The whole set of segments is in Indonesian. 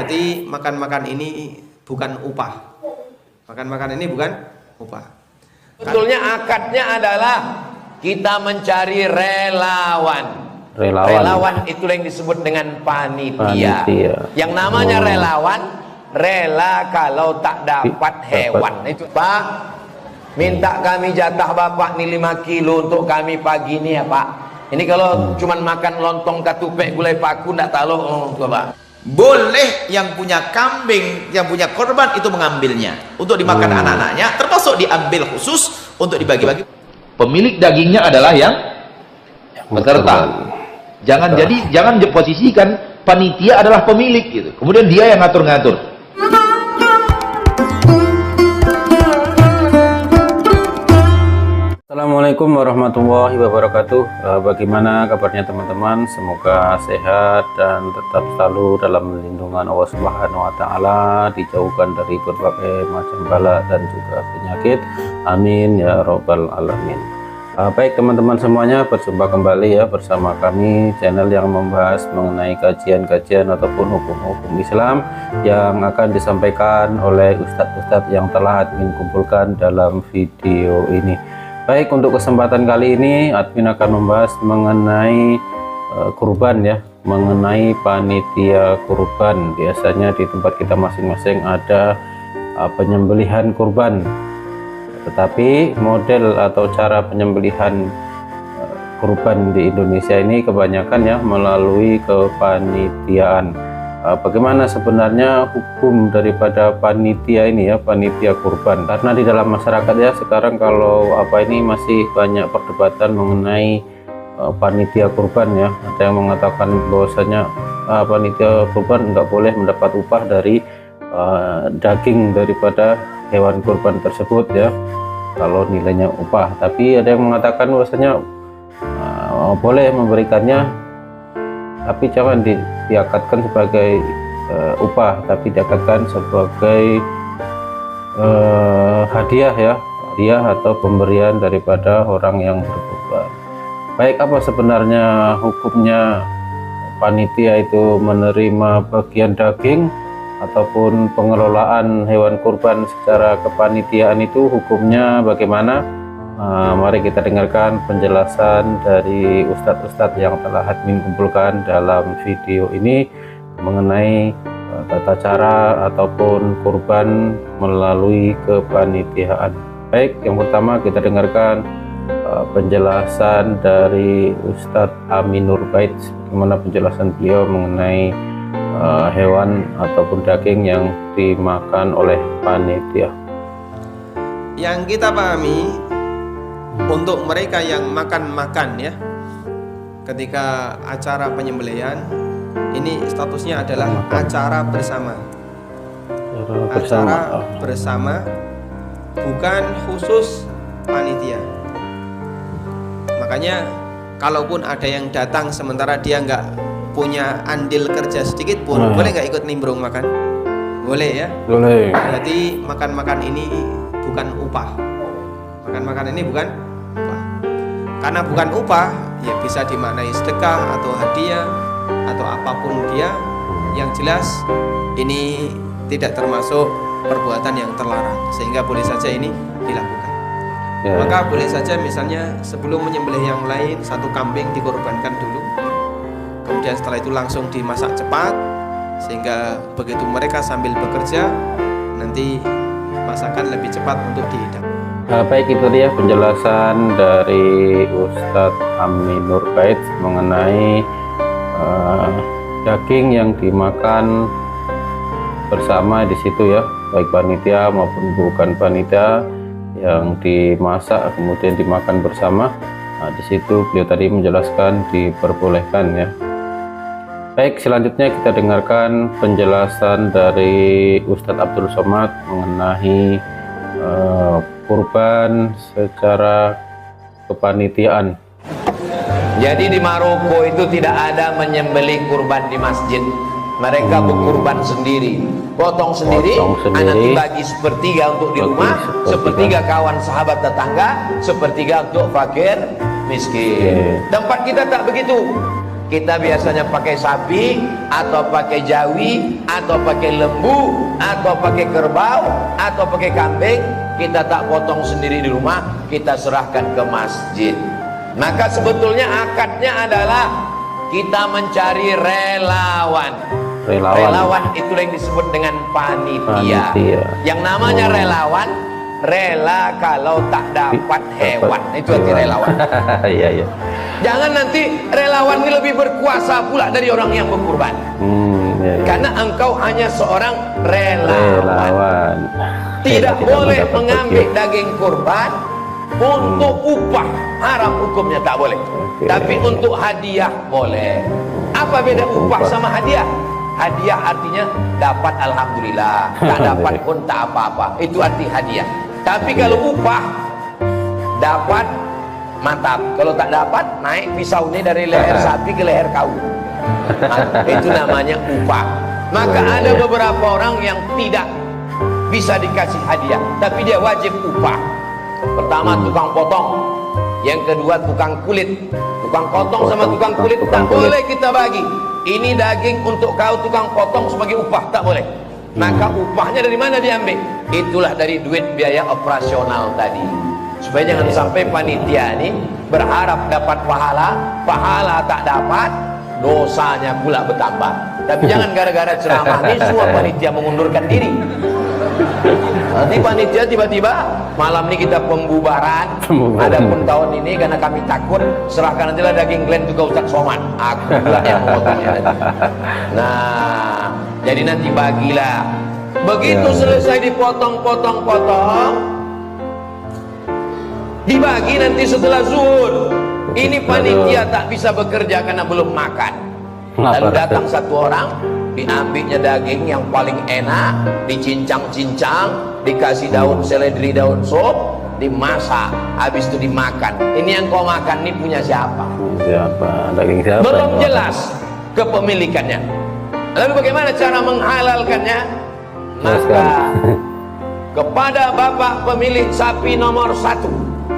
Berarti makan-makan ini bukan upah. Makan-makan ini bukan upah. Betulnya akadnya adalah kita mencari relawan. Relawan itu yang disebut dengan panitia. Yang namanya relawan, rela kalau tak dapat hewan. Itu Pak, minta kami jatah Bapak nih 5 kilo untuk kami pagi ini ya Pak. Ini kalau cuman makan lontong katupek gulai paku ndak tahu coba. Boleh yang punya kambing, yang punya korban itu mengambilnya untuk dimakan anak-anaknya, termasuk diambil khusus untuk dibagi-bagi. Pemilik dagingnya adalah yang peserta. Jangan diposisikan panitia adalah pemilik gitu. Kemudian dia yang ngatur-ngatur. Assalamualaikum warahmatullahi wabarakatuh. Bagaimana kabarnya teman-teman? Semoga sehat dan tetap selalu dalam lindungan Allah Subhanahu wa taala, dijauhkan dari berbagai macam bala dan juga penyakit. Amin ya robbal alamin. Baik teman-teman semuanya, berjumpa kembali ya bersama kami, channel yang membahas mengenai kajian-kajian ataupun hukum-hukum Islam yang akan disampaikan oleh ustadz-ustadz yang telah admin kumpulkan dalam video ini. Baik, untuk kesempatan kali ini admin akan membahas mengenai kurban ya, mengenai panitia kurban. Biasanya di tempat kita masing-masing ada penyembelihan kurban, tetapi model atau cara penyembelihan kurban di Indonesia ini kebanyakan ya melalui kepanitiaan. Bagaimana sebenarnya hukum daripada panitia ini ya, panitia kurban? Karena di dalam masyarakat ya sekarang kalau ini masih banyak perdebatan mengenai panitia kurban ya. Ada yang mengatakan bahwasanya panitia kurban nggak boleh mendapat upah dari daging daripada hewan kurban tersebut ya, kalau nilainya upah. Tapi ada yang mengatakan bahwasanya boleh memberikannya, tapi jangan diakatkan sebagai upah, tapi diakatkan sebagai hadiah ya, hadiah atau pemberian daripada orang yang berkurban. Baik, apa sebenarnya hukumnya panitia itu menerima bagian daging ataupun pengelolaan hewan kurban secara kepanitiaan, itu hukumnya bagaimana? Mari kita dengarkan penjelasan dari ustadz-ustadz yang telah admin kumpulkan dalam video ini mengenai tata cara ataupun kurban melalui kepanitiaan. Baik, yang pertama kita dengarkan penjelasan dari Ustadz Aminur Bait, bagaimana penjelasan beliau mengenai hewan ataupun daging yang dimakan oleh panitia. Yang kita pahami, untuk mereka yang makan-makan ya, ketika acara penyembelihan ini statusnya adalah acara bersama. Acara bersama, bukan khusus panitia. Makanya kalaupun ada yang datang sementara dia nggak punya andil kerja sedikit pun, boleh nggak ikut nimbrung makan? Boleh ya? Boleh. Berarti makan-makan ini bukan upah. Makan-makan ini bukan upah. Karena bukan upah, ya bisa dimaknai sedekah atau hadiah atau apapun dia. Yang jelas ini tidak termasuk perbuatan yang terlarang, sehingga boleh saja ini dilakukan. Maka boleh saja misalnya sebelum menyembelih yang lain, satu kambing dikorbankan dulu, kemudian setelah itu langsung dimasak cepat, sehingga begitu mereka sambil bekerja nanti masakan lebih cepat untuk dihidangkan. Baik, itu dia penjelasan dari Ustadz Aminur Bait mengenai daging yang dimakan bersama di situ ya, baik panitia maupun bukan panitia, yang dimasak kemudian dimakan bersama. Di situ beliau tadi menjelaskan diperbolehkan ya. Baik, selanjutnya kita dengarkan penjelasan dari Ustadz Abdul Somad mengenai kurban secara kepanitiaan. Jadi di Maroko itu tidak ada menyembelih kurban di masjid. Mereka berkurban sendiri, potong sendiri, anak dibagi sepertiga untuk di rumah, sepertiga kawan sahabat tetangga, sepertiga untuk fakir miskin. Tempat kita tak begitu. Kita biasanya pakai sapi, atau pakai jawi, atau pakai lembu, atau pakai kerbau, atau pakai kambing. Kita tak potong sendiri di rumah, kita serahkan ke masjid. Maka sebetulnya akadnya adalah kita mencari relawan. Relawan itu yang disebut dengan panitia. Yang namanya relawan, rela kalau tak dapat hewan, itu arti relawan. Iya. Jangan nanti relawan ini lebih berkuasa pula dari orang yang berkurban. Karena engkau hanya seorang relawan. Tidak boleh mengambil daging kurban untuk upah, haram hukumnya, tak boleh. Tapi untuk hadiah boleh. Apa beda upah sama hadiah? Hadiah artinya dapat alhamdulillah, tak dapat pun tak apa-apa, itu arti hadiah. Tapi kalau upah, dapat mantap, kalau tak dapat naik pisau ini dari leher sapi ke leher kau. Itu namanya upah. Maka ada beberapa orang yang tidak bisa dikasih hadiah, tapi dia wajib upah. Pertama tukang potong, yang kedua tukang kulit. Tukang potong sama tukang kulit tak boleh kita bagi. Ini daging untuk kau tukang potong sebagai upah, tak boleh. Maka upahnya dari mana diambil? Itulah dari duit biaya operasional tadi. Supaya jangan sampai panitia ini berharap dapat pahala tak dapat, dosanya pula bertambah. Tapi jangan gara-gara ceramah ini semua panitia mengundurkan diri. Nanti panitia tiba-tiba malam ini kita pembubaran. Adapun tahun ini karena kami takut, serahkan nanti lah daging Glenn juga Ustaz Somad. Aku pula yang memotongnya nanti. Nah, jadi nanti bagilah. Begitu selesai dipotong-potong-potong, dibagi nanti setelah zuhur. Ini panitia tak bisa bekerja karena belum makan. Lalu datang satu orang, diambilnya daging yang paling enak, dicincang-cincang, dikasih daun seledri, daun sop, dimasak, habis itu dimakan. Ini yang kau makan ini punya siapa? Siapa? Daging siapa? Belum jelas kepemilikannya. Lalu bagaimana cara menghalalkannya? Maka kepada bapak pemilik sapi nomor 1,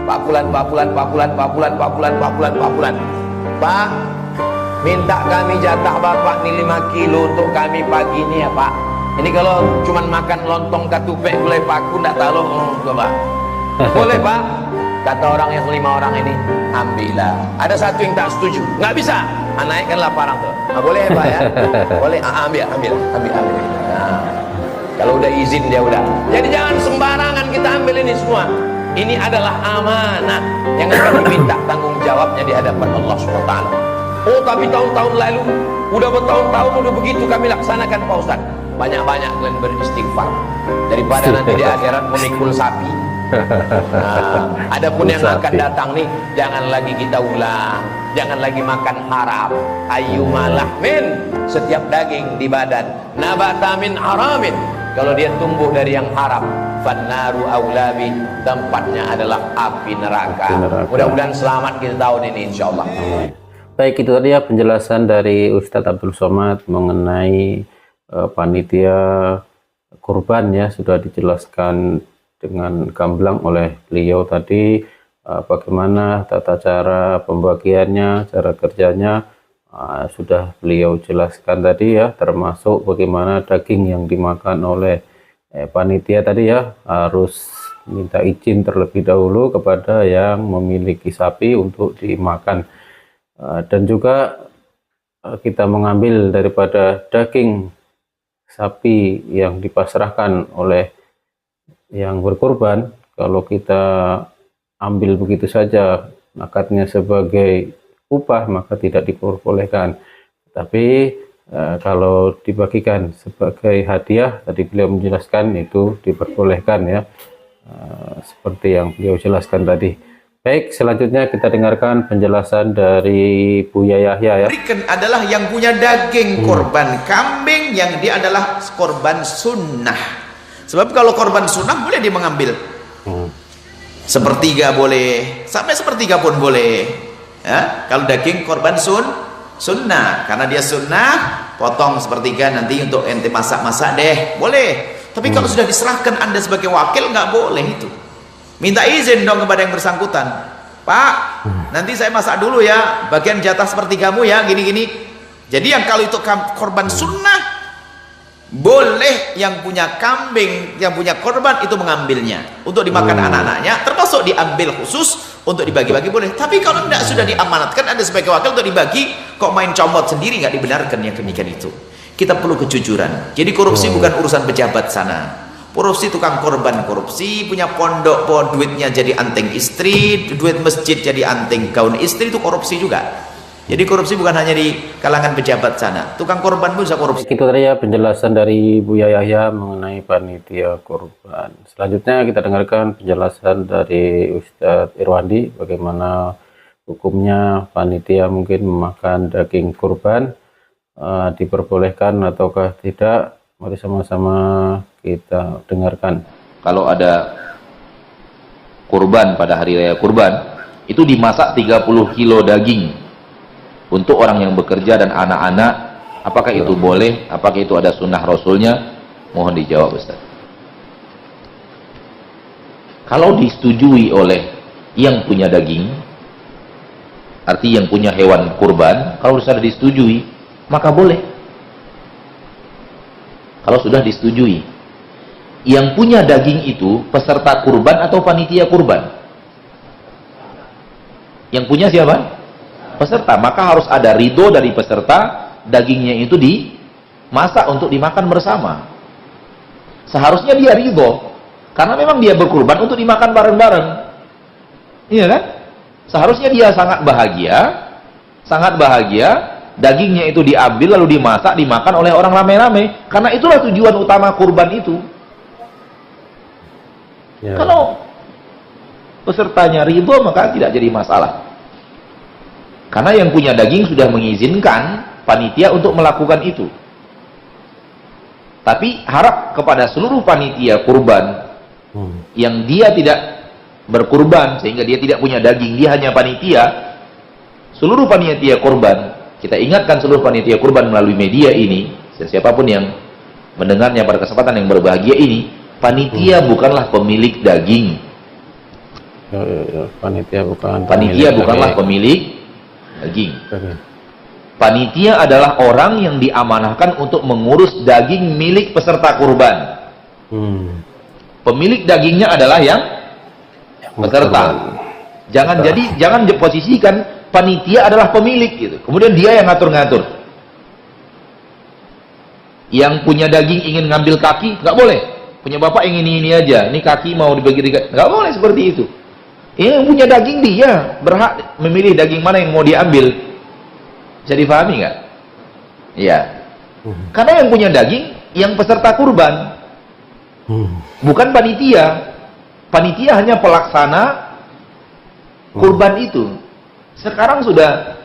Pak Pulan, Pak, minta kami jatah bapak nih 5 kilo untuk kami pagi ini ya Pak. Ini kalau cuman makan lontong katupek gulai paku ndak tahu Pak. Boleh Pak? Kata orang yang 5 orang ini, ambillah. Ada satu yang tak setuju, nggak bisa. Naikkanlah parang tuh. Boleh ya Pak ya? Boleh. Ambil. Nah, kalau udah izin dia udah. Jadi jangan sembarangan kita ambil ini semua. Ini adalah amanah yang akan diminta tanggung jawabnya di hadapan Allah SWT. Oh tapi tahun-tahun lalu, udah bertahun-tahun udah begitu kami laksanakan Pak Ustaz. Banyak-banyak kalian beristighfar daripada nanti di akhirat memikul sapi. Nah, adapun yang akan datang nih, jangan lagi kita ulang, jangan lagi makan haram. Ayyumalah min, setiap daging di badan nabata min haramin, kalau dia tumbuh dari yang haram, fannaru aulabi, tempatnya adalah api neraka. Mudah-mudahan selamat kita tahun ini insyaallah. Baik, itu tadi ya penjelasan dari Ustadz Abdul Somad mengenai panitia kurban ya, sudah dijelaskan dengan gamblang oleh beliau tadi, bagaimana tata cara pembagiannya, cara kerjanya, sudah beliau jelaskan tadi ya, termasuk bagaimana daging yang dimakan oleh panitia tadi ya, harus minta izin terlebih dahulu kepada yang memiliki sapi untuk dimakan. Dan juga kita mengambil daripada daging sapi yang dipasrahkan oleh yang berkorban, kalau kita ambil begitu saja akadnya sebagai upah maka tidak diperbolehkan. Tapi kalau dibagikan sebagai hadiah, tadi beliau menjelaskan itu diperbolehkan ya, seperti yang beliau jelaskan tadi. Baik, selanjutnya kita dengarkan penjelasan dari Buya Yahya ya. Adalah yang punya daging korban kambing yang dia adalah korban sunnah. Sebab kalau korban sunnah boleh dia mengambil sepertiga boleh, sampai sepertiga pun boleh ya, kalau daging korban sunnah, karena dia sunnah, potong sepertiga nanti untuk ente masak-masak deh, boleh. Tapi kalau sudah diserahkan Anda sebagai wakil, nggak boleh itu. Minta izin dong kepada yang bersangkutan, Pak, nanti saya masak dulu ya, bagian jatah seperti kamu ya, gini-gini. Jadi yang kalau itu korban sunnah, boleh yang punya kambing, yang punya korban itu mengambilnya untuk dimakan anak-anaknya, termasuk diambil khusus untuk dibagi-bagi boleh. Tapi kalau tidak sudah diamanatkan ada sebagai wakil untuk dibagi, kok main comot sendiri, nggak dibenarkan yang demikian itu. Kita perlu kejujuran. Jadi korupsi bukan urusan pejabat sana. Korupsi tukang korban korupsi, punya pondok duitnya jadi anting istri, duit masjid jadi anting gaun istri, itu korupsi juga. Jadi korupsi bukan hanya di kalangan pejabat sana, tukang korban pun bisa korupsi. Itu tadi ya penjelasan dari Buya Yahya mengenai panitia korban. Selanjutnya kita dengarkan penjelasan dari Ustadz Irwandi bagaimana hukumnya panitia mungkin memakan daging kurban, diperbolehkan ataukah tidak. Mari sama-sama kita dengarkan. Kalau ada kurban pada hari raya kurban, itu dimasak 30 kilo daging untuk orang yang bekerja dan anak-anak. Apakah itu boleh? Apakah itu ada sunnah rasulnya? Mohon dijawab, Ustaz. Kalau disetujui oleh yang punya daging, arti yang punya hewan kurban, kalau sudah disetujui, maka boleh. Kalau sudah disetujui, yang punya daging itu peserta kurban atau panitia kurban? Yang punya siapa? Peserta. Maka harus ada ridho dari peserta, dagingnya itu dimasak untuk dimakan bersama. Seharusnya dia ridho, karena memang dia berkurban untuk dimakan bareng-bareng. Iya kan? Seharusnya dia sangat bahagia, dagingnya itu diambil lalu dimasak, dimakan oleh orang rame-rame, karena itulah tujuan utama kurban itu. Kalau pesertanya ridho, maka tidak jadi masalah, karena yang punya daging sudah mengizinkan panitia untuk melakukan itu. Tapi harap kepada seluruh panitia kurban yang dia tidak berkurban, sehingga dia tidak punya daging, dia hanya panitia. Seluruh panitia kurban, kita ingatkan seluruh panitia kurban melalui media ini, dan siapapun yang mendengarnya pada kesempatan yang berbahagia ini, panitia bukanlah pemilik daging. Panitia bukanlah pemilik daging. Panitia adalah orang yang diamanahkan untuk mengurus daging milik peserta kurban. Pemilik dagingnya adalah yang peserta. Jangan posisikan panitia adalah pemilik gitu, kemudian dia yang ngatur-ngatur. Yang punya daging ingin ngambil kaki, nggak boleh. Punya bapak ingin ini aja, ini kaki mau dibagi-bagi, nggak boleh seperti itu. Yang punya daging dia berhak memilih daging mana yang mau diambil. Bisa difahami nggak? Iya. Karena yang punya daging yang peserta kurban, bukan panitia. Panitia hanya pelaksana kurban itu. Sekarang sudah,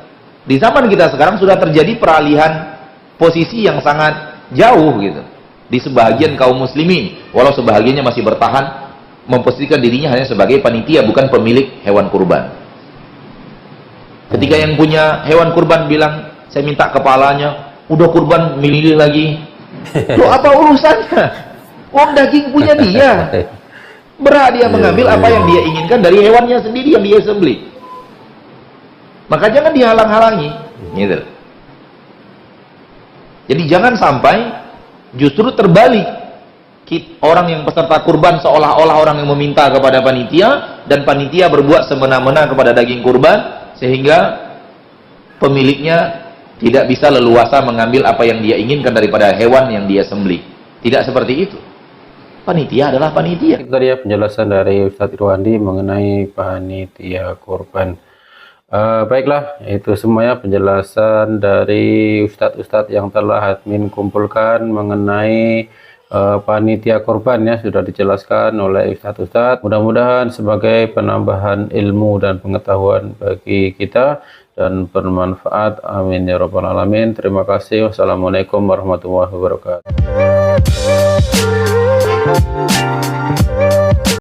di zaman kita sekarang sudah terjadi peralihan posisi yang sangat jauh gitu di sebagian kaum muslimin, walau sebahagiannya masih bertahan memposisikan dirinya hanya sebagai panitia, bukan pemilik hewan kurban. Ketika yang punya hewan kurban bilang, saya minta kepalanya, udah kurban milih lagi. Loh, apa urusannya? Wong daging punya dia, berhak dia mengambil apa yang dia inginkan dari hewannya sendiri yang dia sembelih. Maka jangan dihalang-halangi, gitu. Jadi jangan sampai justru terbalik, orang yang peserta kurban seolah-olah orang yang meminta kepada panitia, dan panitia berbuat semena-mena kepada daging kurban, sehingga pemiliknya tidak bisa leluasa mengambil apa yang dia inginkan daripada hewan yang dia sembelih. Tidak seperti itu. Panitia adalah panitia. Itu tadi ya penjelasan dari Ustadz Irwandi mengenai panitia kurban. Baiklah, itu semuanya penjelasan dari ustadz-ustadz yang telah admin kumpulkan mengenai panitia korban ya, sudah dijelaskan oleh ustadz-ustadz. Mudah-mudahan sebagai penambahan ilmu dan pengetahuan bagi kita dan bermanfaat. Amin ya rabbal alamin. Terima kasih. Wassalamualaikum warahmatullahi wabarakatuh.